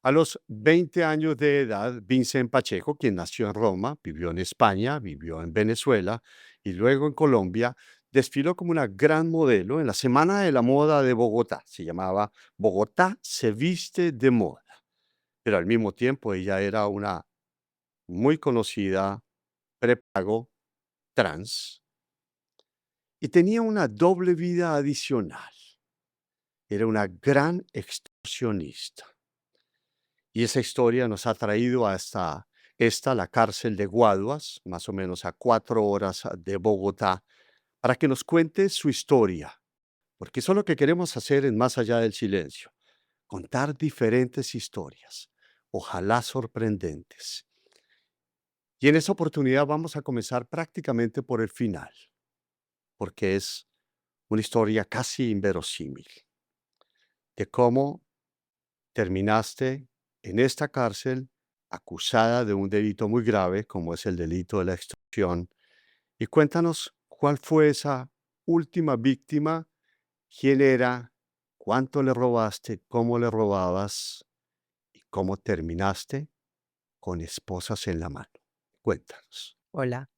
A los 20 años de edad, Vincent Pacheco, quien nació en Roma, vivió en España, vivió en Venezuela y luego en Colombia, desfiló como una gran modelo en la Semana de la Moda de Bogotá. Se llamaba Bogotá se viste de moda, pero al mismo tiempo ella era una muy conocida prepago trans y tenía una doble vida adicional. Era una gran extorsionista. Y esa historia nos ha traído hasta la cárcel de Guaduas, más o menos a 4 horas de Bogotá, para que nos cuente su historia, porque eso es lo que queremos hacer en Más allá del silencio, contar diferentes historias, ojalá sorprendentes. Y en esta oportunidad vamos a comenzar prácticamente por el final, porque es una historia casi inverosímil de cómo terminaste en esta cárcel acusada de un delito muy grave, como es el delito de la extorsión. Y cuéntanos cuál fue esa última víctima, quién era, cuánto le robaste, cómo le robabas y cómo terminaste con esposas en la mano. Cuéntanos. Hola.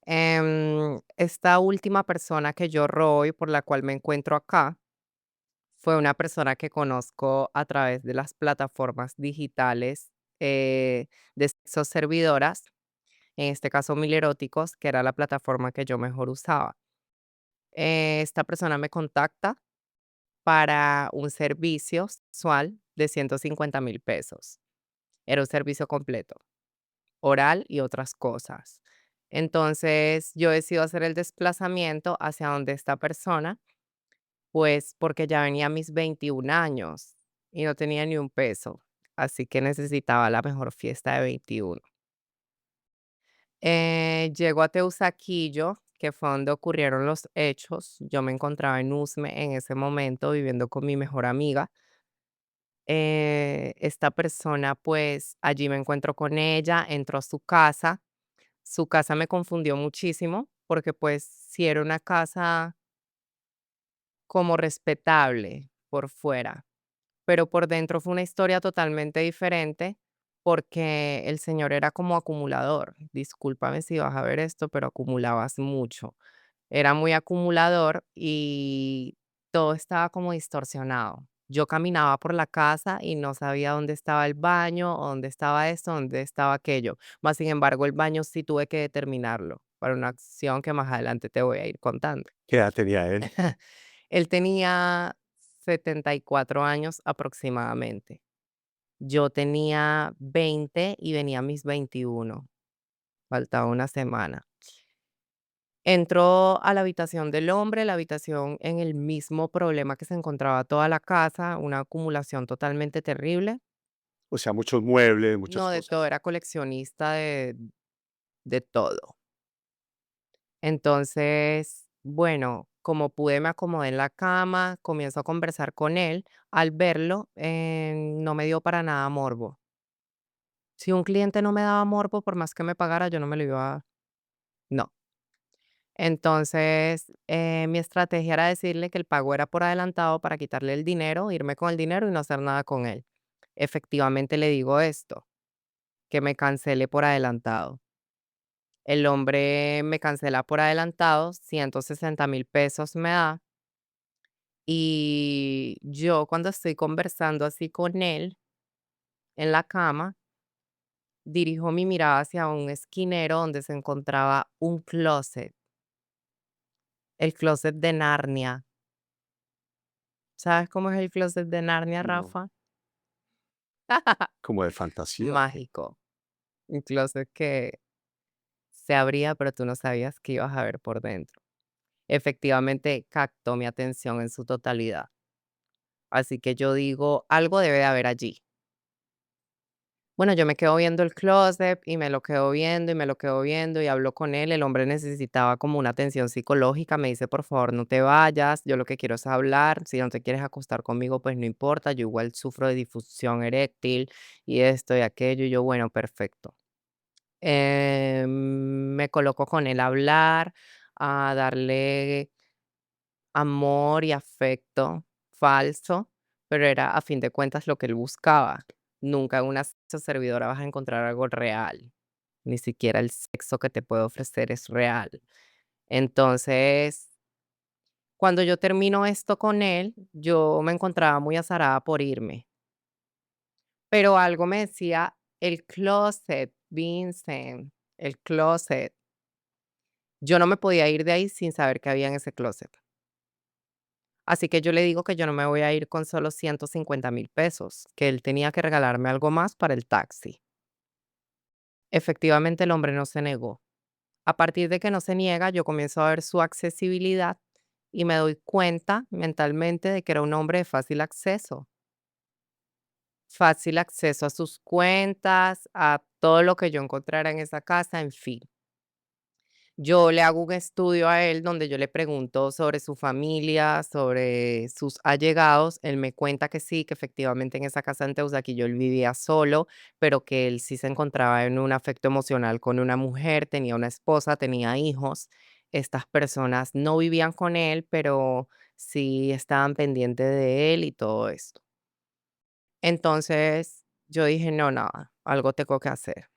Esta última persona que yo robé y por la cual me encuentro acá fue una persona que conozco a través de las plataformas digitales de sexo servidoras, en este caso Mil Eróticos, que era la plataforma que yo mejor usaba. Esta persona me contacta para un servicio sexual de 150.000 pesos. Era un servicio completo, oral y otras cosas. Entonces, yo decido hacer el desplazamiento hacia donde esta persona, pues porque ya venía a mis 21 años y no tenía ni un peso, así que necesitaba la mejor fiesta de 21. Llego a Teusaquillo, que fue donde ocurrieron los hechos. Yo me encontraba en Usme en ese momento viviendo con mi mejor amiga. Esta persona, pues allí me encuentro con ella, entro a su casa. Su casa me confundió muchísimo porque, pues, sí era una casa como respetable por fuera, pero por dentro fue una historia totalmente diferente porque el señor era como acumulador. Discúlpame si vas a ver esto, pero acumulabas mucho. Era muy acumulador y todo estaba como distorsionado. Yo caminaba por la casa y no sabía dónde estaba el baño, o dónde estaba esto, dónde estaba aquello. Más sin embargo, el baño sí tuve que determinarlo para una acción que más adelante te voy a ir contando. ¿Qué edad tenía él? Él tenía 74 años aproximadamente. Yo tenía 20 y venía a mis 21. Faltaba una semana. Entró a la habitación del hombre, la habitación en el mismo problema que se encontraba toda la casa, una acumulación totalmente terrible. O sea, muchos muebles, muchas No de todo, cosas. era coleccionista de todo. Entonces, bueno, como pude, me acomodé en la cama, comienzo a conversar con él. Al verlo, no me dio para nada morbo. Si un cliente no me daba morbo, por más que me pagara, yo no me lo iba a... No. Entonces, mi estrategia era decirle que el pago era por adelantado para quitarle el dinero, irme con el dinero y no hacer nada con él. Efectivamente le digo esto, que me cancele por adelantado. El hombre me cancela por adelantado, 160.000 pesos me da. Y yo cuando estoy conversando así con él en la cama, dirijo mi mirada hacia un esquinero donde se encontraba un closet, el closet de Narnia. ¿Sabes cómo es el closet de Narnia, No. Rafa? ¿Como de fantasía o qué? Mágico. Un closet que se abría, pero tú no sabías qué ibas a ver por dentro. Efectivamente, captó mi atención en su totalidad. Así que yo digo, algo debe de haber allí. Bueno, yo me quedo viendo el closet y me lo quedo viendo y me lo quedo viendo y hablo con él. El hombre necesitaba como una atención psicológica. Me dice, por favor, no te vayas. Yo lo que quiero es hablar. Si no te quieres acostar conmigo, pues no importa. Yo igual sufro de disfunción eréctil y esto y aquello. Y yo, bueno, perfecto. Me coloco con él a hablar, a darle amor y afecto falso, pero era a fin de cuentas lo que él buscaba. Nunca en una servidora vas a encontrar algo real, ni siquiera el sexo que te puede ofrecer es real. Entonces, cuando yo termino esto con él, yo me encontraba muy azarada por irme, pero algo me decía: "El closet, Vincent, el closet". Yo no me podía ir de ahí sin saber qué había en ese closet. Así que yo le digo que yo no me voy a ir con solo 150.000 pesos, que él tenía que regalarme algo más para el taxi. Efectivamente, el hombre no se negó. A partir de que no se niega, yo comienzo a ver su accesibilidad y me doy cuenta mentalmente de que era un hombre de fácil acceso a sus cuentas, a todo lo que yo encontrara en esa casa, en fin. Yo le hago un estudio a él donde yo le pregunto sobre su familia, sobre sus allegados. Él me cuenta que sí, que efectivamente en esa casa en Teusaquillo él vivía solo, pero que él sí se encontraba en un afecto emocional con una mujer, tenía una esposa, tenía hijos. Estas personas no vivían con él, pero sí estaban pendientes de él y todo esto. Entonces yo dije, no, nada, algo tengo que hacer.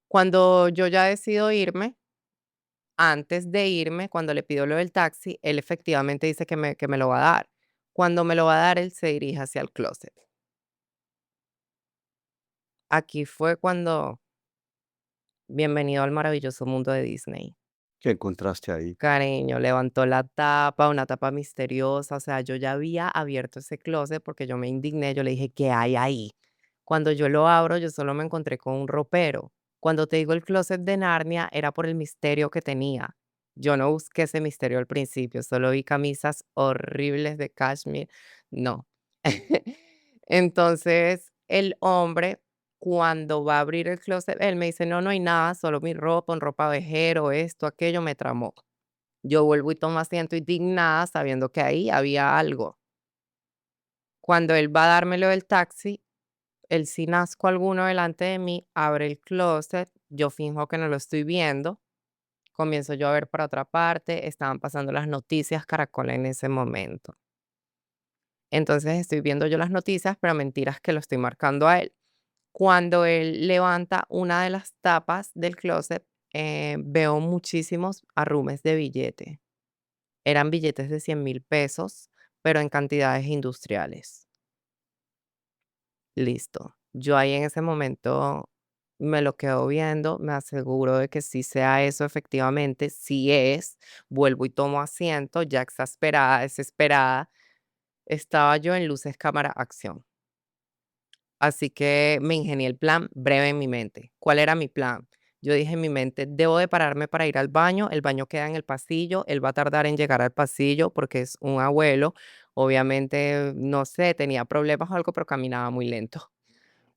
Cuando yo ya decido irme, antes de irme, cuando le pido lo del taxi, él efectivamente dice que me lo va a dar. Cuando me lo va a dar, él se dirige hacia el closet. Aquí fue cuando bienvenido al maravilloso mundo de Disney. ¿Qué encontraste ahí? Cariño, levantó la tapa, una tapa misteriosa, o sea, yo ya había abierto ese closet porque yo me indigné, yo le dije: "¿Qué hay ahí?". Cuando yo lo abro, yo solo me encontré con un ropero. Cuando te digo el closet de Narnia, era por el misterio que tenía. Yo no busqué ese misterio al principio, solo vi camisas horribles de cashmere, no. Entonces, el hombre, cuando va a abrir el closet, él me dice: "No, no hay nada, solo mi ropa, un ropavejero, esto, aquello", me tramó. Yo vuelvo y tomo asiento indignada, sabiendo que ahí había algo. Cuando él va a dármelo del taxi, el sin asco alguno delante de mí abre el closet, yo finjo que no lo estoy viendo, comienzo yo a ver para otra parte, estaban pasando las noticias Caracol en ese momento. Entonces estoy viendo yo las noticias, pero mentiras que lo estoy marcando a él. Cuando él levanta una de las tapas del closet, veo muchísimos arrumes de billete. Eran billetes de 100.000 pesos, pero en cantidades industriales. Listo. Yo ahí en ese momento me lo quedo viendo, me aseguro de que sí sea eso efectivamente, sí es, vuelvo y tomo asiento, ya exasperada, desesperada, estaba yo en luces, cámara, acción. Así que me ingenié el plan breve en mi mente. ¿Cuál era mi plan? Yo dije en mi mente, debo de pararme para ir al baño, el baño queda en el pasillo, él va a tardar en llegar al pasillo porque es un abuelo, obviamente, no sé, tenía problemas o algo, pero caminaba muy lento.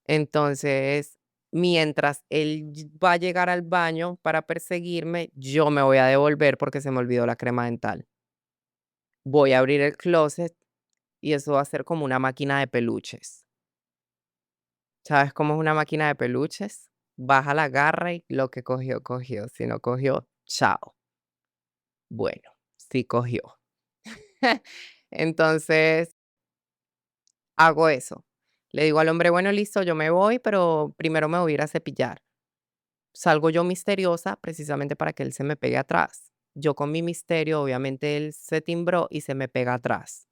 Entonces, mientras él va a llegar al baño para perseguirme, yo me voy a devolver porque se me olvidó la crema dental. Voy a abrir el closet y eso va a ser como una máquina de peluches. ¿Sabes cómo es una máquina de peluches? Baja la garra y lo que cogió, cogió. Si no cogió, chao. Bueno, sí cogió. Entonces, hago eso. Le digo al hombre, bueno, listo, yo me voy, pero primero me voy a ir a cepillar. Salgo yo misteriosa precisamente para que él se me pegue atrás. Yo con mi misterio, obviamente él se timbró y se me pega atrás.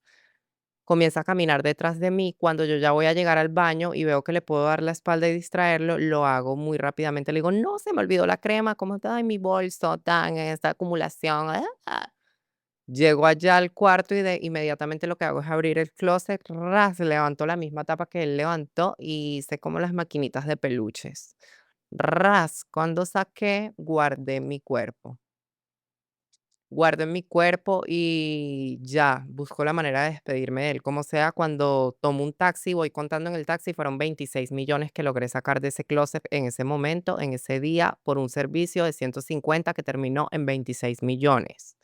Comienza a caminar detrás de mí. Cuando yo ya voy a llegar al baño y veo que le puedo dar la espalda y distraerlo, lo hago muy rápidamente. Le digo, no, se me olvidó la crema, ¿cómo está en mi bolso? Tan, esta acumulación. Llego allá al cuarto y inmediatamente lo que hago es abrir el closet, ras, levanto la misma tapa que él levantó y hice como las maquinitas de peluches. Ras, cuando saqué, guardé mi cuerpo. Guardo en mi cuerpo y ya, busco la manera de despedirme de él, como sea, cuando tomo un taxi, voy contando en el taxi, fueron 26 millones que logré sacar de ese closet en ese momento, en ese día, por un servicio de 150 que terminó en 26 millones.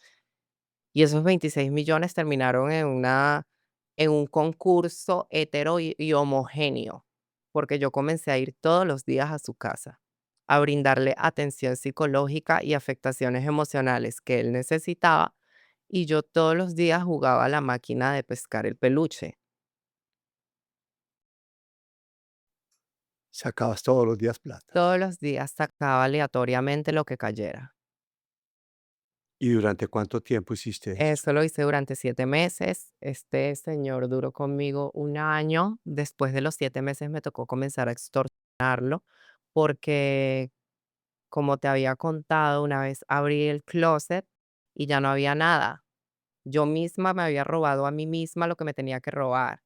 Y esos 26 millones terminaron en un concurso hetero y homogéneo, porque yo comencé a ir todos los días a su casa, a brindarle atención psicológica y afectaciones emocionales que él necesitaba, y yo todos los días jugaba a la máquina de pescar el peluche. Sacabas todos los días plata. Todos los días sacaba aleatoriamente lo que cayera. ¿Y durante cuánto tiempo hiciste eso? Eso lo hice durante 7 meses. Este señor duró conmigo 1 año. Después de los 7 meses me tocó comenzar a extorsionarlo, porque, como te había contado, una vez abrí el closet y ya no había nada. Yo misma me había robado a mí misma lo que me tenía que robar.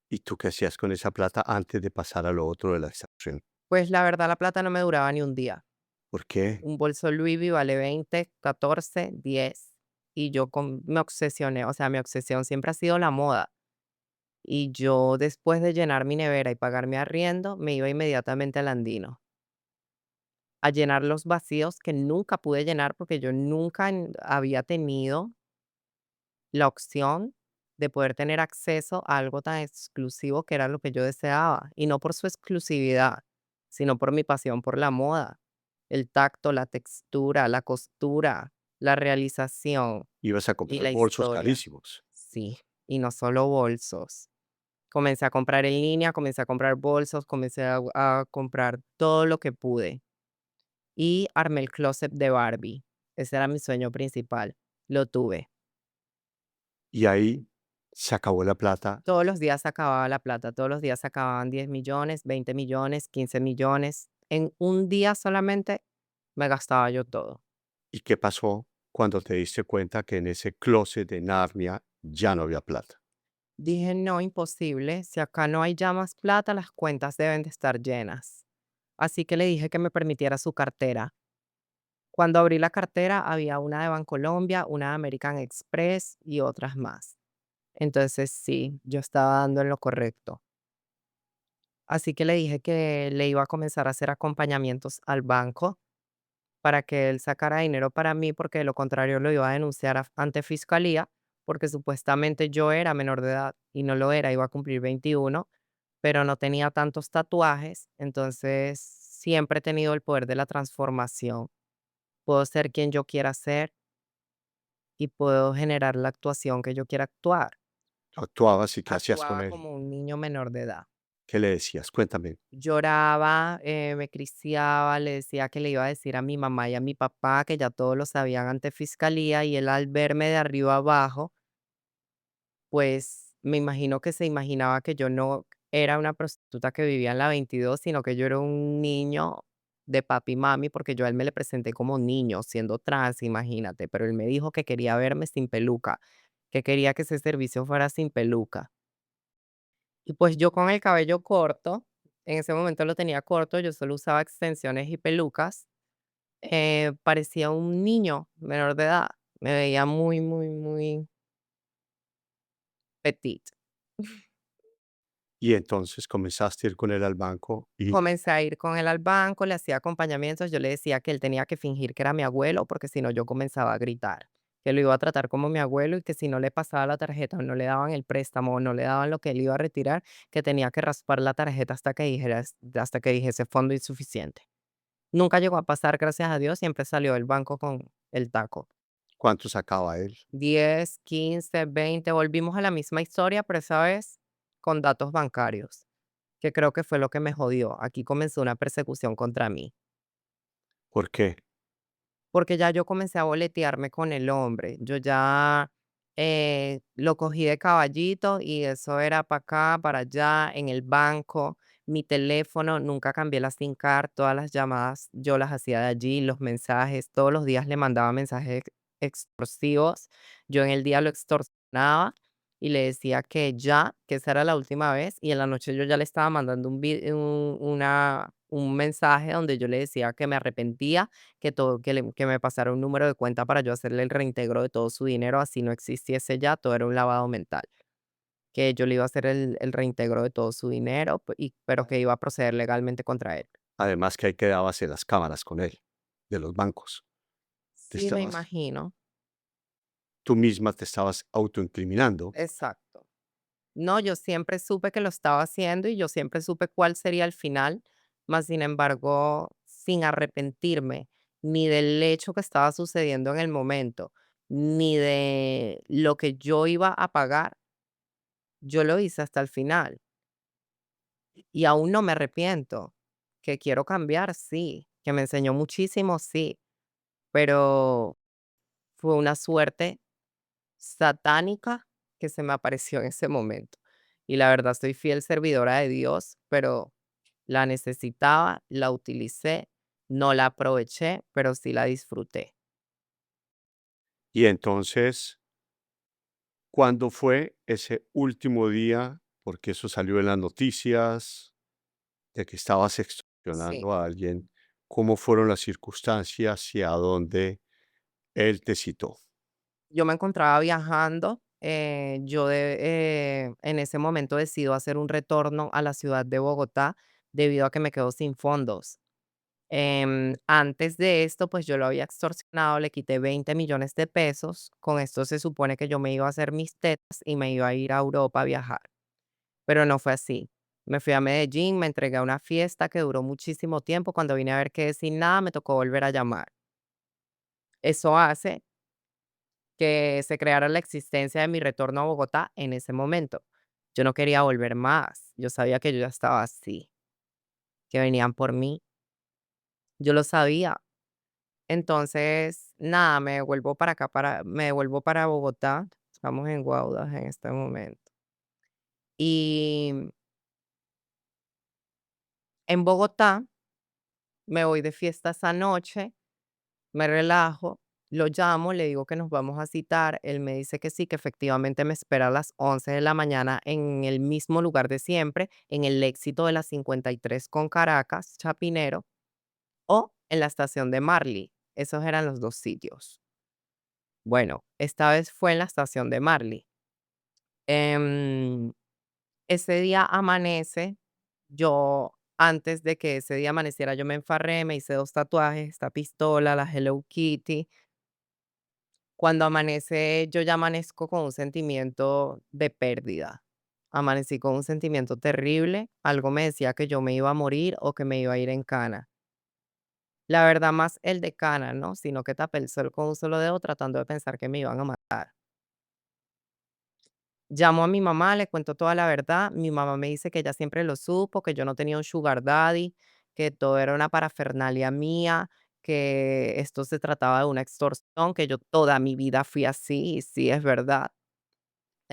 ¿Y tú qué hacías con esa plata antes de pasar a lo otro de la extracción? Pues la verdad, la plata no me duraba ni un día. ¿Por qué? Un bolso Louis V vale 20, 14, 10. Y yo me obsesioné, o sea, mi obsesión siempre ha sido la moda. Y yo, después de llenar mi nevera y pagar mi arriendo, me iba inmediatamente al Andino a llenar los vacíos que nunca pude llenar porque yo nunca había tenido la opción de poder tener acceso a algo tan exclusivo que era lo que yo deseaba. Y no por su exclusividad, sino por mi pasión por la moda, el tacto, la textura, la costura, la realización Ibas a y comprar la bolsos historia. carísimos. Sí, y no solo bolsos. Comencé a comprar en línea, comencé a comprar bolsos, comencé a comprar todo lo que pude y armé el closet de Barbie. Ese era mi sueño principal. Lo tuve. Y ahí se acabó la plata. Todos los días se acababa la plata, todos los días se acababan 10 millones, 20 millones, 15 millones. En un día solamente me gastaba yo todo. ¿Y qué pasó cuando te diste cuenta que en ese closet de Narnia ya no había plata? Dije, no, imposible. Si acá no hay ya más plata, las cuentas deben de estar llenas. Así que le dije que me permitiera su cartera. Cuando abrí la cartera, había una de Bancolombia, una de American Express y otras más. Entonces, sí, yo estaba dando en lo correcto. Así que le dije que le iba a comenzar a hacer acompañamientos al banco para que él sacara dinero para mí, porque de lo contrario lo iba a denunciar ante fiscalía, porque supuestamente yo era menor de edad y no lo era, iba a cumplir 21, pero no tenía tantos tatuajes, entonces siempre he tenido el poder de la transformación. Puedo ser quien yo quiera ser y puedo generar la actuación que yo quiera actuar. Actuabas y ¿qué hacías con Actuaba él? como un niño menor de edad. ¿Qué le decías? Cuéntame. Lloraba, me cristiaba, le decía que le iba a decir a mi mamá y a mi papá que ya todos lo sabían ante fiscalía y él al verme de arriba abajo, pues me imagino que se imaginaba que yo no era una prostituta que vivía en la 22, sino que yo era un niño de papi y mami, porque yo a él me le presenté como niño, siendo trans, imagínate, pero él me dijo que quería verme sin peluca, que quería que ese servicio fuera sin peluca. Y pues yo con el cabello corto, en ese momento lo tenía corto, yo solo usaba extensiones y pelucas, parecía un niño menor de edad. Me veía muy, muy, muy petite. Y entonces comenzaste a ir con él al banco y Comencé a ir con él al banco, le hacía acompañamientos, yo le decía que él tenía que fingir que era mi abuelo, porque si no yo comenzaba a gritar, que lo iba a tratar como mi abuelo y que si no le pasaba la tarjeta o no le daban el préstamo o no le daban lo que él iba a retirar, que tenía que raspar la tarjeta hasta que dijese fondo insuficiente. Nunca llegó a pasar, gracias a Dios, siempre salió del banco con el taco. cuánto sacaba él. 10, 15, 20, volvimos a la misma historia, pero esa vez con datos bancarios, que creo que fue lo que me jodió. Aquí comenzó una persecución contra mí, ¿Por qué? porque ya yo comencé a boletearme con el hombre. Yo ya lo cogí de caballito y eso era para acá, para allá, en el banco. Mi teléfono, nunca cambié la SIM card, todas las llamadas yo las hacía de allí, los mensajes, todos los días le mandaba mensajes extorsivos. Yo en el día lo extorsionaba y le decía que ya, que esa era la última vez, y en la noche yo ya le estaba mandando un mensaje donde yo le decía que me arrepentía, que me pasara un número de cuenta para yo hacerle el reintegro de todo su dinero, así no existiese ya, todo era un lavado mental, que yo le iba a hacer el reintegro de todo su dinero, pero que iba a proceder legalmente contra él. Además que ahí quedabas en las cámaras con él, de los bancos. Te Sí, me estabas imagino. tú misma te estabas autoincriminando. Exacto. No, yo siempre supe que lo estaba haciendo y yo siempre supe cuál sería el final, mas sin embargo, sin arrepentirme ni del hecho que estaba sucediendo en el momento, ni de lo que yo iba a pagar, yo lo hice hasta el final. y aún no me arrepiento. Que quiero cambiar, sí, que me enseñó muchísimo, sí, pero fue una suerte satánica que se me apareció en ese momento. Y la verdad, soy fiel servidora de Dios, pero la necesitaba, la utilicé, no la aproveché, pero sí la disfruté. Y entonces, ¿cuándo fue ese último día? Porque eso salió en las noticias, de que estabas Sí. extorsionando a alguien. ¿Cómo fueron las circunstancias y a dónde él te citó? Yo me encontraba viajando, en ese momento decido hacer un retorno a la ciudad de Bogotá debido a que me quedo sin fondos. Antes de esto, pues yo lo había extorsionado, le quité 20 millones de pesos. Con esto se supone que yo me iba a hacer mis tetas y me iba a ir a Europa a viajar, pero no fue así. Me fui a Medellín, me entregué a una fiesta que duró muchísimo tiempo. Cuando vine a ver que sin nada, me tocó volver a llamar. Eso hace que se creara la existencia de mi retorno a Bogotá en ese momento. Yo no quería volver más. Yo sabía que yo ya estaba así, que venían por mí. Yo lo sabía. Entonces, nada, me devuelvo para Bogotá. Estamos en Guaudas en este momento. Y en Bogotá me voy de fiesta esa noche, me relajo, lo llamo, le digo que nos vamos a citar. Él me dice que sí, que efectivamente me espera a las 11 de la mañana en el mismo lugar de siempre, en el Éxito de la 53 con Caracas, Chapinero, o en la estación de Marley. Esos eran los dos sitios. Bueno, esta vez fue en la estación de Marley. Em, Ese día amanece, yo antes de que ese día amaneciera, yo me enfarré, me hice 2 tatuajes, esta pistola, la Hello Kitty. Cuando amanece, yo ya amanezco con un sentimiento de pérdida. Amanecí con un sentimiento terrible, algo me decía que yo me iba a morir o que me iba a ir en cana. La verdad, más el de cana, ¿no? Sino que tapé el sol con un solo dedo tratando de pensar que me iban a matar. Llamo a mi mamá, le cuento toda la verdad. Mi mamá me dice que ella siempre lo supo, que yo no tenía un sugar daddy, que todo era una parafernalia mía, que esto se trataba de una extorsión, que yo toda mi vida fui así, y sí, es verdad.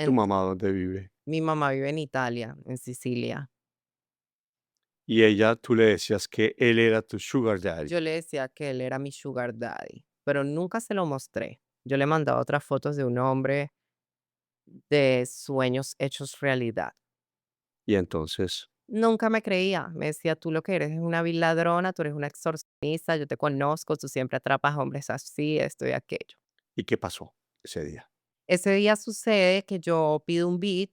¿Tu En mamá dónde vive? Mi mamá vive en Italia, en Sicilia. Y ella, tú le decías que él era tu sugar daddy. Yo le decía que él era mi sugar daddy, pero nunca se lo mostré. Yo le mandaba otras fotos de un hombre de sueños hechos realidad. Y entonces, Nunca me creía, me decía: "Tú lo que eres es una vil ladrona, tú eres una extorsionista, yo te conozco, tú siempre atrapas hombres así, esto y aquello". ¿y qué pasó ese día? Ese día sucede que yo pido un beat,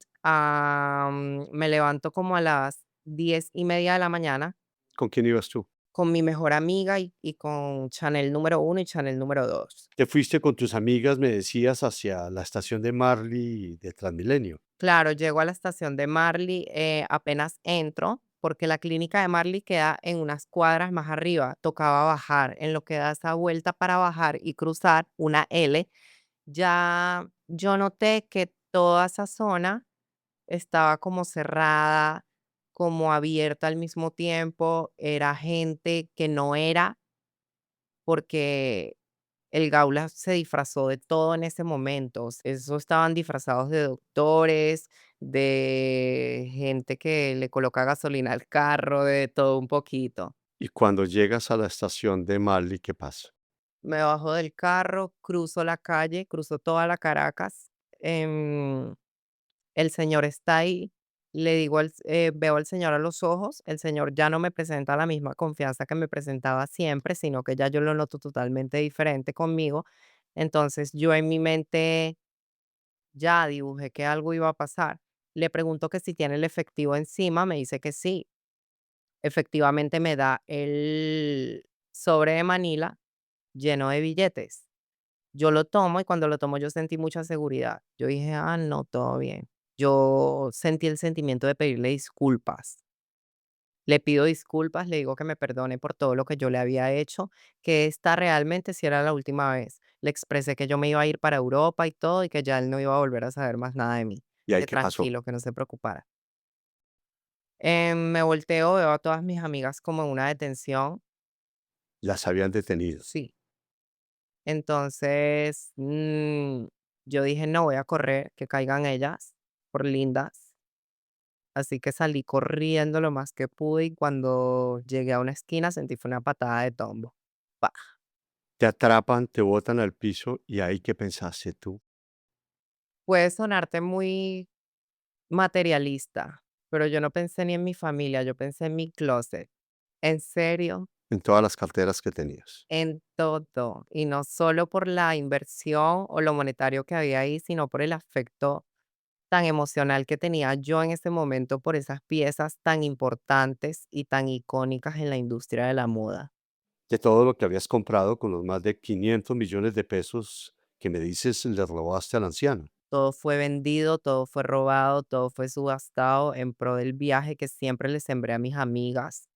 me levanto como a las 10:30 de la mañana ¿Con quién ibas tú? con mi mejor amiga y con Chanel número uno y Chanel número 2. Te fuiste con tus amigas, me decías, hacia la estación de Marley de Transmilenio. Claro, llego a la estación de Marley, apenas entro, porque la clínica de Marley queda en unas cuadras más arriba, tocaba bajar, en lo que da esa vuelta para bajar y cruzar una L, ya yo noté que toda esa zona estaba como cerrada, como abierta al mismo tiempo, era gente que no era, porque el Gaula se disfrazó de todo en ese momento. Eso estaban disfrazados de doctores, de gente que le coloca gasolina al carro, de todo un poquito. Y cuando llegas a la estación de Marley, ¿qué pasa? Me bajo del carro, cruzo la calle, cruzo toda la Caracas. El señor está ahí. Le digo veo al señor a los ojos. El señor ya no me presenta la misma confianza que me presentaba siempre, sino que ya yo lo noto totalmente diferente conmigo. Entonces yo en mi mente ya dibujé que algo iba a pasar. Le pregunto que si tiene el efectivo encima, me dice que sí. Efectivamente me da el sobre de Manila lleno de billetes. Yo lo tomo y cuando lo tomo yo sentí mucha seguridad. Yo dije: "Ah, no, todo bien". Yo sentí el sentimiento de pedirle disculpas. Le pido disculpas, le digo que me perdone por todo lo que yo le había hecho, que esta realmente sí era la última vez. Le expresé que yo me iba a ir para Europa y todo, y que ya él no iba a volver a saber más nada de mí. ¿Y ahí Que qué pasó? tranquilo, que no se preocupara. Me volteo, veo a todas mis amigas como en una detención. Las habían detenido. Sí. Entonces, yo dije: "No, voy a correr, que caigan ellas, por lindas". Así que salí corriendo lo más que pude, y cuando llegué a una esquina sentí fue una patada de tombo. Pa. Te atrapan, te botan al piso, ¿y ahí qué pensaste tú? Puede sonarte muy materialista, pero yo no pensé ni en mi familia, yo pensé en mi closet. ¿En serio? En todas las carteras que tenías. En todo, y no solo por la inversión o lo monetario que había ahí, sino por el afecto tan emocional que tenía yo en ese momento por esas piezas tan importantes y tan icónicas en la industria de la moda. De todo lo que habías comprado con los más de 500 millones de pesos que me dices le robaste al anciano. Todo fue vendido, todo fue robado, todo fue subastado en pro del viaje que siempre le sembré a mis amigas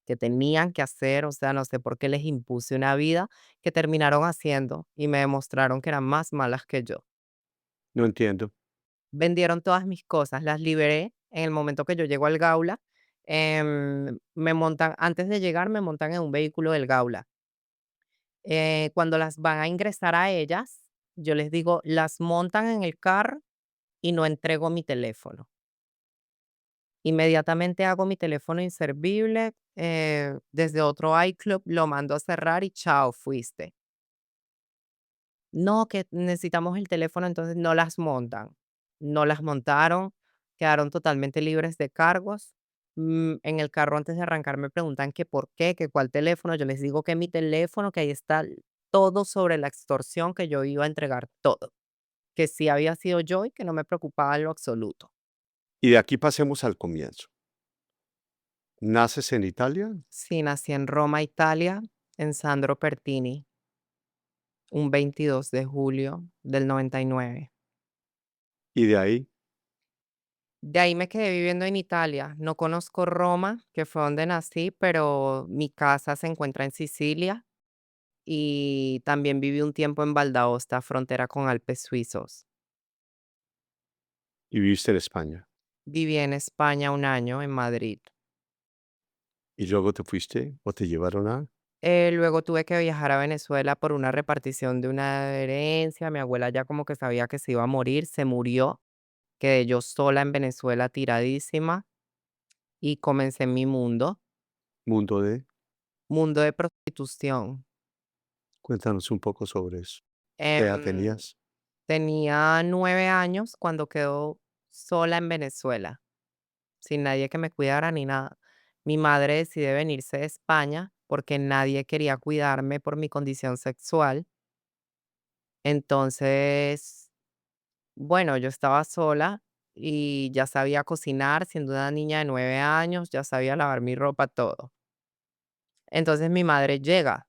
que tenían que hacer, o sea, no sé por qué les impuse una vida que terminaron haciendo y me demostraron que eran más malas que yo. No entiendo. Vendieron todas mis cosas, las liberé en el momento que yo llego al Gaula. Me montan, antes de llegar, me montan en un vehículo del Gaula. Cuando las van a ingresar a ellas, yo les digo, las montan en el carro y no entrego mi teléfono. Inmediatamente hago mi teléfono inservible, desde otro iCloud lo mando a cerrar y chao, fuiste. No, que necesitamos el teléfono, entonces no las montan. No las montaron, quedaron totalmente libres de cargos. En el carro antes de arrancar me preguntan que por qué, que cuál teléfono. Yo les digo que mi teléfono, que ahí está todo sobre la extorsión, que yo iba a entregar todo, que sí había sido yo y que no me preocupaba en lo absoluto. Y de aquí pasemos al comienzo. ¿Naces en Italia? Sí, nací en Roma, Italia, en Sandro Pertini, un 22 de julio del 99. Y de ahí, De ahí me quedé viviendo en Italia. No conozco Roma, que fue donde nací, pero mi casa se encuentra en Sicilia y también viví un tiempo en Valdaosta, frontera con Alpes suizos. y viviste en España. Viví en España un año, en Madrid. Y luego te fuiste o te llevaron a Luego tuve que viajar a Venezuela por una repartición de una herencia. Mi abuela ya como que sabía que se iba a morir, se murió. Quedé yo sola en Venezuela, tiradísima, y comencé mi mundo, Mundo de. mundo de prostitución. Cuéntanos un poco sobre eso. ¿Qué edad Em, tenías? Tenía 9 años cuando quedó sola en Venezuela, sin nadie que me cuidara ni nada. Mi madre decide venirse de España porque nadie quería cuidarme por mi condición sexual. Entonces, bueno, yo estaba sola y ya sabía cocinar, siendo una niña de 9 años, ya sabía lavar mi ropa, todo. Entonces mi madre llega,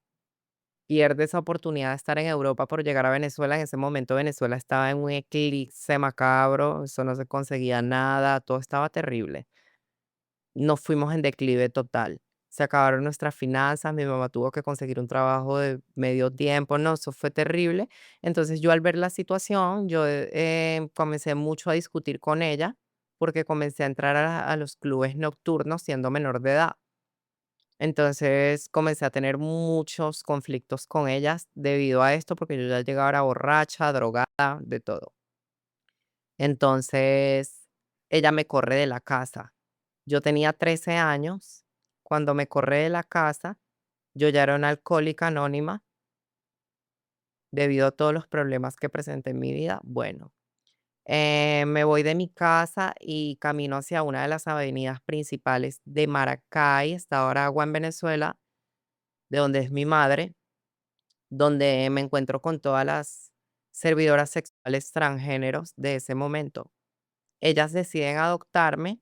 pierde esa oportunidad de estar en Europa por llegar a Venezuela. En ese momento Venezuela estaba en un eclipse macabro, eso no se conseguía nada, todo estaba terrible. Nos fuimos en declive total. Se acabaron nuestras finanzas, mi mamá tuvo que conseguir un trabajo de medio tiempo, no, eso fue terrible. Entonces yo al ver la situación, yo comencé mucho a discutir con ella porque comencé a entrar a los clubes nocturnos siendo menor de edad. Entonces, comencé a tener muchos conflictos con ellas debido a esto, porque yo ya llegaba era borracha, drogada, de todo. Entonces, ella me corre de la casa. Yo tenía 13 años cuando me corre de la casa. Yo ya era una alcohólica anónima debido a todos los problemas que presenté en mi vida. Bueno, me voy de mi casa y camino hacia una de las avenidas principales de Maracay, estado Aragua, en Venezuela, de donde es mi madre, donde me encuentro con todas las servidoras sexuales transgéneros de ese momento. Ellas deciden adoptarme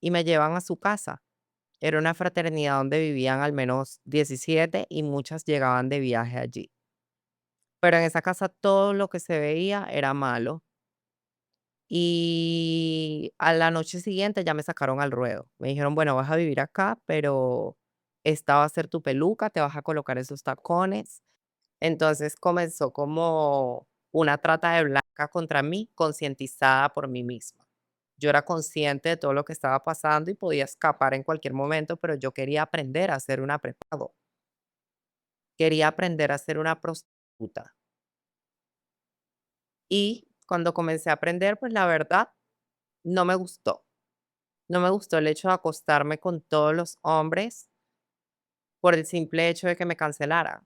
y me llevan a su casa. Era una fraternidad donde vivían al menos 17 y muchas llegaban de viaje allí. Pero en esa casa todo lo que se veía era malo. Y a la noche siguiente ya me sacaron al ruedo. Me dijeron, bueno, vas a vivir acá, pero esta va a ser tu peluca, te vas a colocar esos tacones. Entonces comenzó como una trata de blanca contra mí, concientizada por mí misma. Yo era consciente de todo lo que estaba pasando y podía escapar en cualquier momento, pero yo quería aprender a ser una prepago. Quería aprender a ser una prostituta. Y cuando comencé a aprender, pues la verdad, no me gustó. No me gustó el hecho de acostarme con todos los hombres por el simple hecho de que me cancelaran.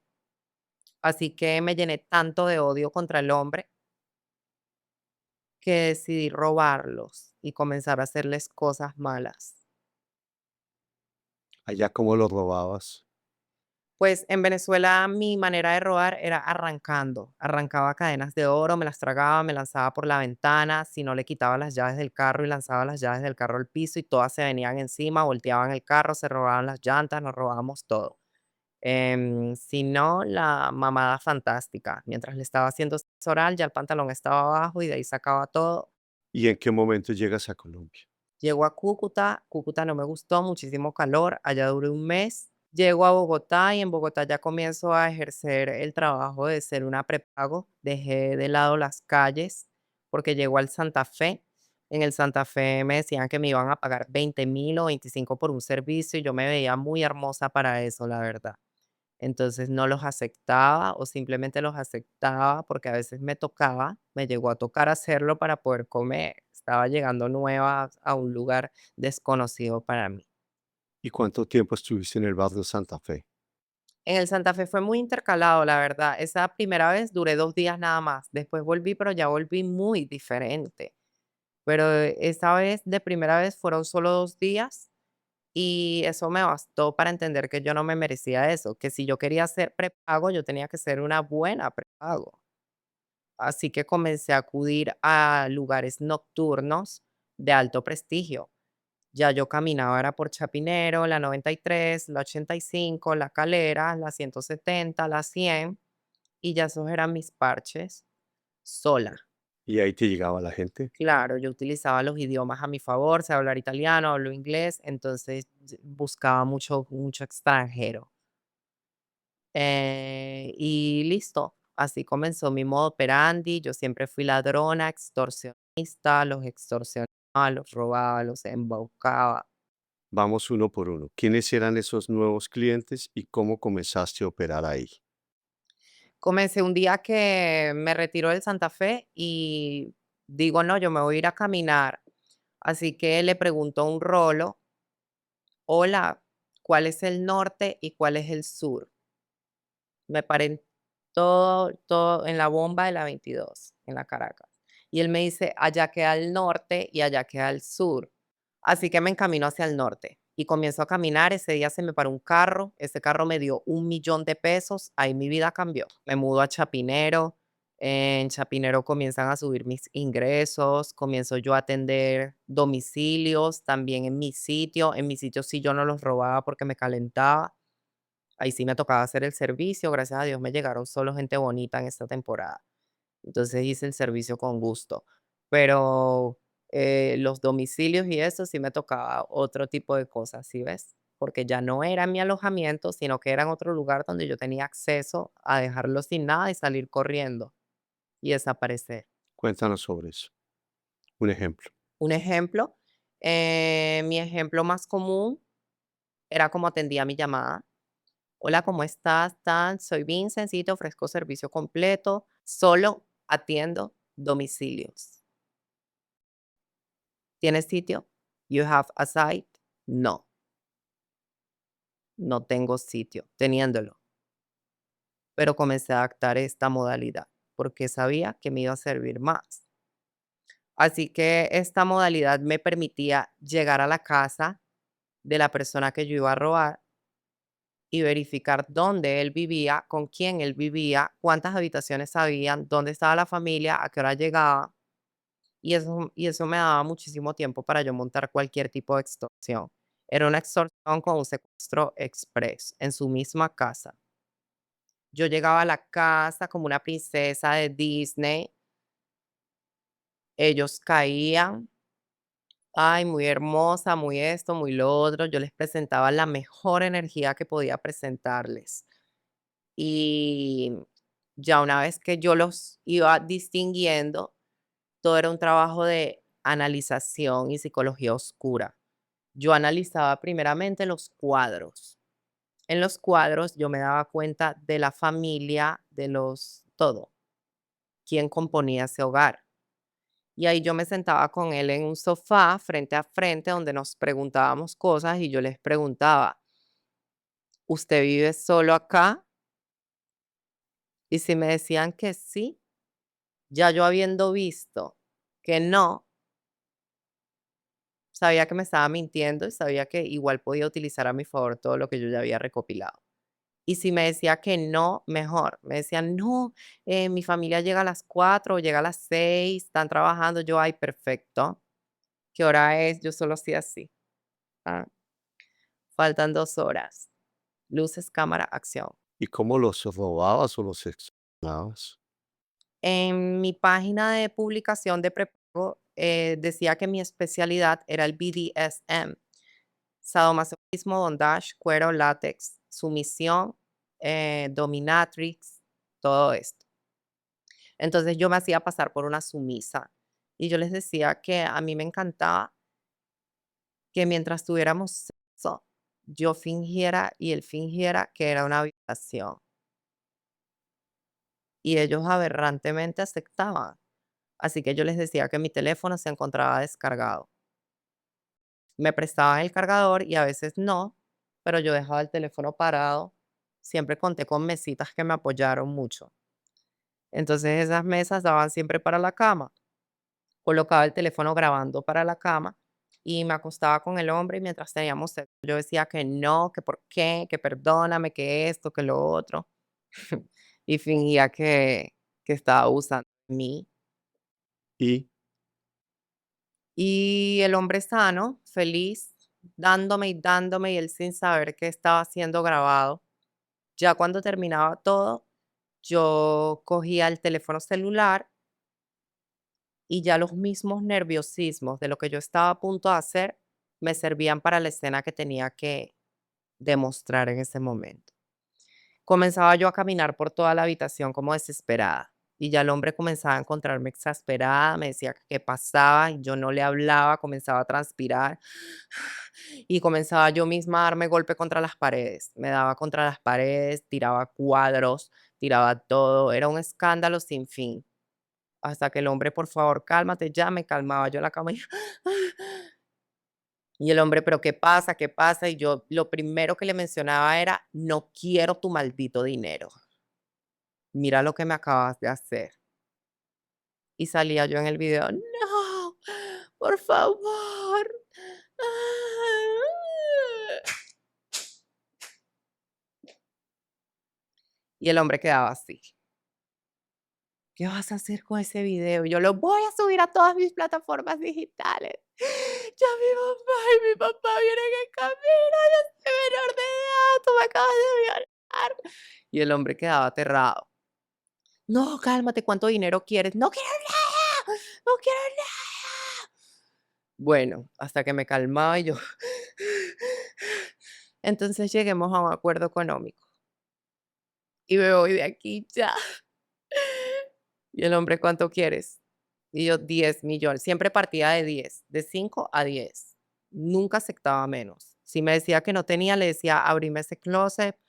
Así que me llené tanto de odio contra el hombre que decidí robarlos y comenzar a hacerles cosas malas. Allá, ¿cómo lo robabas? Pues en Venezuela mi manera de robar era arrancando. Arrancaba cadenas de oro, me las tragaba, me lanzaba por la ventana, si no le quitaba las llaves del carro y lanzaba las llaves del carro al piso y todas se venían encima, volteaban el carro, se robaban las llantas, nos robábamos todo. Si no, la mamada fantástica. Mientras le estaba haciendo sexo oral, ya el pantalón estaba abajo y de ahí sacaba todo. ¿Y en qué momento llegas a Colombia? Llego a Cúcuta, Cúcuta no me gustó, muchísimo calor, allá duré un mes. Llego a Bogotá y en Bogotá ya comienzo a ejercer el trabajo de ser una prepago. Dejé de lado las calles porque llego al Santa Fe. En el Santa Fe me decían que me iban a pagar 20.000 o 25 por un servicio y yo me veía muy hermosa para eso, la verdad. Entonces no los aceptaba o simplemente los aceptaba porque a veces me tocaba, me llegó a tocar hacerlo para poder comer. Estaba llegando nueva a un lugar desconocido para mí. ¿Y cuánto tiempo estuviste en el barrio Santa Fe? En el Santa Fe fue muy intercalado, la verdad. Esa primera vez duré 2 días nada más. Después volví, pero ya volví muy diferente. Pero esa vez, de primera vez, fueron solo 2 días. Y eso me bastó para entender que yo no me merecía eso, que si yo quería ser prepago, yo tenía que ser una buena prepago. Así que comencé a acudir a lugares nocturnos de alto prestigio. Ya yo caminaba era por Chapinero, la 93, la 85, la Calera, la 170, la 100, y ya esos eran mis parches sola. ¿Y ahí te llegaba la gente? Claro, yo utilizaba los idiomas a mi favor, sé hablar italiano, hablo inglés, entonces buscaba mucho extranjero. Y listo, así comenzó mi modo operandi. Yo siempre fui ladrona, extorsionista, los extorsionaba, los robaba, los embaucaba. Vamos uno por uno. ¿Quiénes eran esos nuevos clientes y cómo comenzaste a operar ahí? Comencé un día que me retiro del Santa Fe y digo, no, yo me voy a ir a caminar. Así que le pregunto a un rolo, hola, ¿cuál es el norte y cuál es el sur? Me paré en todo en la bomba de la 22 en la Caracas. Y él me dice: "Allá queda el norte y allá queda el sur". Así que me encamino hacia el norte y comienzo a caminar. Ese día se me paró un carro, ese carro me dio 1.000.000 de pesos, ahí mi vida cambió. Me mudo a Chapinero, en Chapinero comienzan a subir mis ingresos, comienzo yo a atender domicilios también en mi sitio sí yo no los robaba porque me calentaba. Ahí sí me tocaba hacer el servicio, gracias a Dios me llegaron solo gente bonita en esta temporada. Entonces hice el servicio con gusto. Pero los domicilios y eso sí me tocaba otro tipo de cosas, ¿sí ves? Porque ya no era mi alojamiento, sino que era en otro lugar donde yo tenía acceso a dejarlo sin nada y salir corriendo y desaparecer. Cuéntanos sobre eso. Un ejemplo. Un ejemplo, mi ejemplo más común era como atendía mi llamada. Hola, ¿cómo estás? Soy Vincent, sí, te ofrezco servicio completo. Solo atiendo domicilios. ¿Tienes sitio? You have a site? No, no tengo sitio, teniéndolo. Pero comencé a adaptar esta modalidad porque sabía que me iba a servir más. Así que esta modalidad me permitía llegar a la casa de la persona que yo iba a robar y verificar dónde él vivía, con quién él vivía, cuántas habitaciones habían, dónde estaba la familia, a qué hora llegaba. Y eso me daba muchísimo tiempo para yo montar cualquier tipo de extorsión. Era una extorsión con un secuestro express en su misma casa. Yo llegaba a la casa como una princesa de Disney. Ellos caían, ay, muy hermosa, muy esto, muy lo otro. Yo les presentaba la mejor energía que podía presentarles. Y ya una vez que yo los iba distinguiendo, todo era un trabajo de analización y psicología oscura. Yo analizaba primeramente los cuadros. En los cuadros yo me daba cuenta de la familia, de los todo, quién componía ese hogar. Y ahí yo me sentaba con él en un sofá frente a frente donde nos preguntábamos cosas y yo les preguntaba, ¿usted vive solo acá? Y si me decían que sí, ya yo habiendo visto que no, sabía que me estaba mintiendo y sabía que igual podía utilizar a mi favor todo lo que yo ya había recopilado. Y si me decía que no, mejor. Me decían, no, mi familia llega a las 4 o llega a las 6, están trabajando. Yo, ay, perfecto. ¿Qué hora es? Yo solo hacía así. Ah, faltan 2 horas. Luces, cámara, acción. ¿Y cómo los robabas o los extorsionabas? En mi página de publicación de prepago decía que mi especialidad era el BDSM, sadomasoquismo, bondage, cuero, látex, sumisión, dominatrix, todo esto. Entonces yo me hacía pasar por una sumisa y yo les decía que a mí me encantaba que mientras tuviéramos sexo, yo fingiera y él fingiera que era una habitación. Y ellos aberrantemente aceptaban. Así que yo les decía que mi teléfono se encontraba descargado. Me prestaban el cargador y a veces no, pero yo dejaba el teléfono parado. Siempre conté con mesitas que me apoyaron mucho. Entonces esas mesas daban siempre para la cama. Colocaba el teléfono grabando para la cama y me acostaba con el hombre y mientras teníamos sexo, yo decía que no, que por qué, que perdóname, que esto, que lo otro. Y fingía que estaba usando de mí. Y Y el hombre sano, feliz, dándome y él sin saber que estaba siendo grabado. Ya cuando terminaba todo, yo cogía el teléfono celular y ya los mismos nerviosismos de lo que yo estaba a punto de hacer me servían para la escena que tenía que demostrar en ese momento. Comenzaba yo a caminar por toda la habitación como desesperada y ya el hombre comenzaba a encontrarme exasperada, me decía que qué pasaba y yo no le hablaba, comenzaba a transpirar y comenzaba yo misma a darme golpe contra las paredes. Me daba contra las paredes, tiraba cuadros, tiraba todo, era un escándalo sin fin. Hasta que el hombre, por favor, cálmate ya, me calmaba yo en la cama y el hombre, pero ¿qué pasa? ¿Qué pasa? Y yo lo primero que le mencionaba era, no quiero tu maldito dinero. Mira lo que me acabas de hacer. Y salía yo en el video, no, por favor. Y el hombre quedaba así. ¿Qué vas a hacer con ese video? Y yo lo voy a subir a todas mis plataformas digitales. Ya mi mamá y mi papá vienen en camino, yo soy menor de edad, tú me acabas de violar. Y el hombre quedaba aterrado. No, cálmate, ¿cuánto dinero quieres? No quiero nada, no quiero nada. Bueno, hasta que me calmaba y yo. Entonces lleguemos a un acuerdo económico y me voy de aquí ya. Y el hombre, ¿cuánto quieres? Y yo, 10 millones. Siempre partía de 10, de 5 a 10. Nunca aceptaba menos. Si me decía que no tenía, le decía, abrime ese closet,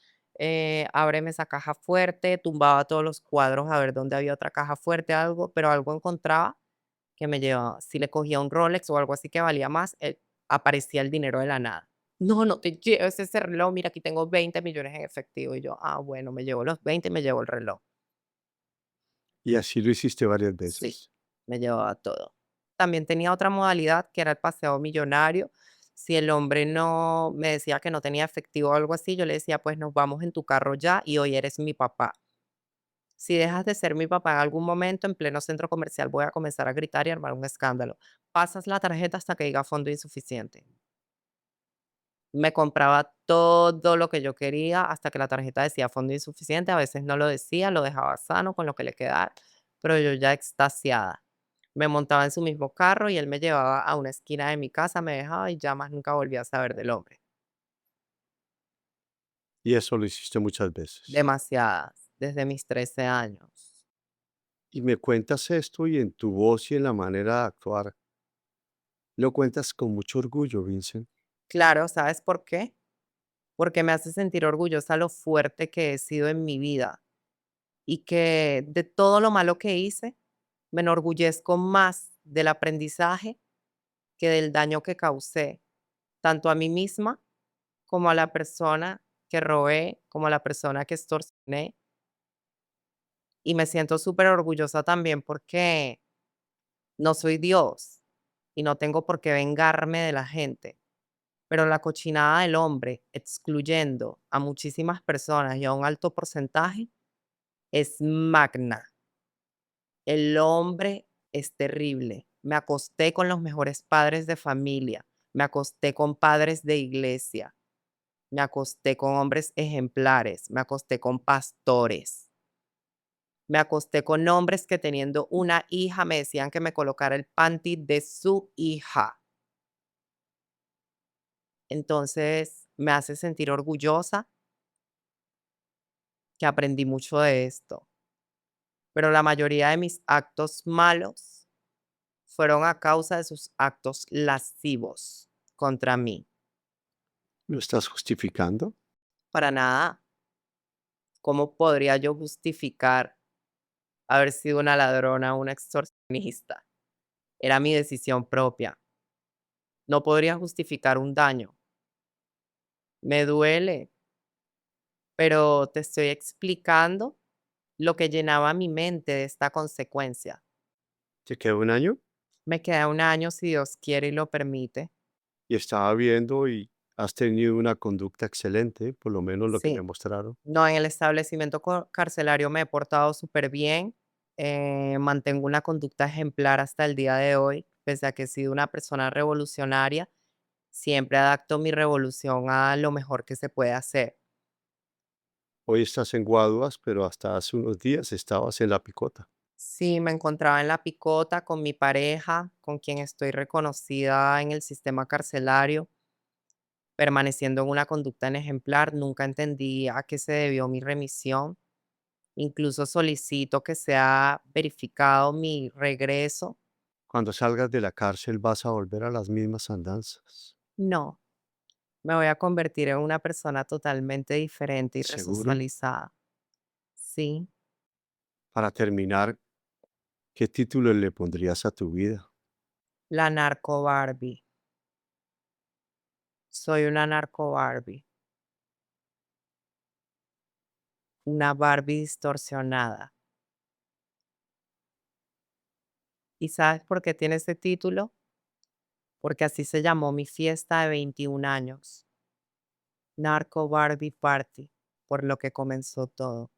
ábreme esa caja fuerte, tumbaba todos los cuadros a ver dónde había otra caja fuerte, algo, pero algo encontraba que me llevaba. Si le cogía un Rolex o algo así que valía más, aparecía el dinero de la nada. No, no te lleves ese reloj, mira, aquí tengo 20 millones en efectivo. Y yo, bueno, me llevo los 20 y me llevo el reloj. y así lo hiciste varias Sí, veces. me llevaba todo. También tenía otra modalidad que era el paseo millonario. Si el hombre no me decía que no tenía efectivo o algo así, yo le decía, pues nos vamos en tu carro ya y hoy eres mi papá. Si dejas de ser mi papá en algún momento, en pleno centro comercial voy a comenzar a gritar y armar un escándalo. Pasas la tarjeta hasta que diga fondo insuficiente. Me compraba todo lo que yo quería hasta que la tarjeta decía fondo insuficiente. A veces no lo decía, lo dejaba sano con lo que le quedara, pero yo ya extasiada. Me montaba en su mismo carro y él me llevaba a una esquina de mi casa, me dejaba y ya más nunca volví a saber del hombre. Y eso lo hiciste muchas veces. Demasiadas, desde mis 13 años. Y me cuentas esto y en tu voz y en la manera de actuar, Lo cuentas con mucho orgullo, Vincent. Claro, ¿sabes por qué? Porque me hace sentir orgullosa lo fuerte que he sido en mi vida y que de todo lo malo que hice, me enorgullezco más del aprendizaje que del daño que causé, tanto a mí misma como a la persona que robé, como a la persona que extorsioné. Y me siento súper orgullosa también porque no soy Dios y no tengo por qué vengarme de la gente. Pero la cochinada del hombre, excluyendo a muchísimas personas y a un alto porcentaje, es magna. El hombre es terrible. Me acosté con los mejores padres de familia, me acosté con padres de iglesia, me acosté con hombres ejemplares, me acosté con pastores, me acosté con hombres que teniendo una hija me decían que me colocara el panty de su hija. Entonces, me hace sentir orgullosa que aprendí mucho de esto, pero la mayoría de mis actos malos fueron a causa de sus actos lascivos contra mí. ¿Lo estás justificando? Para nada. ¿Cómo podría yo justificar haber sido una ladrona o una extorsionista? Era mi decisión propia. No podría justificar un daño. Me duele, pero te estoy explicando lo que llenaba mi mente de esta consecuencia. ¿Te queda un año? Me queda un año si Dios quiere y lo permite. Y estaba viendo y has tenido una conducta excelente, por lo menos lo que me Sí. mostraron. No, en el establecimiento carcelario me he portado súper bien. Mantengo una conducta ejemplar hasta el día de hoy, pese a que he sido una persona revolucionaria, siempre adapto mi revolución a lo mejor que se puede hacer. Hoy estás en Guaduas, pero hasta hace unos días estabas en La Picota. Sí, me encontraba en la picota con mi pareja, con quien estoy reconocida en el sistema carcelario, permaneciendo en una conducta en ejemplar. Nunca entendí a qué se debió mi remisión. Incluso solicito que sea verificado mi regreso. Cuando salgas de la cárcel vas a volver a las mismas andanzas. No, me voy a convertir en una persona totalmente diferente y ¿Seguro? resocializada. Sí, Para terminar, ¿qué título le pondrías a tu vida? la narco Barbie. Soy una narco Barbie, una Barbie distorsionada. ¿Y sabes por qué tiene ese título? Porque así se llamó mi fiesta de 21 años. Narco Barbie Party, por lo que comenzó todo.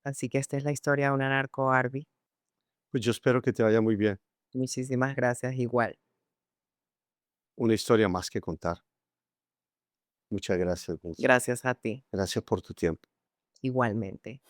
Así que esta es la historia de una narco Barbie. Pues yo espero que te vaya muy bien. Muchísimas gracias, igual. Una historia más que contar. Muchas gracias, Vincent. Gracias a ti, Gracias por tu tiempo. igualmente.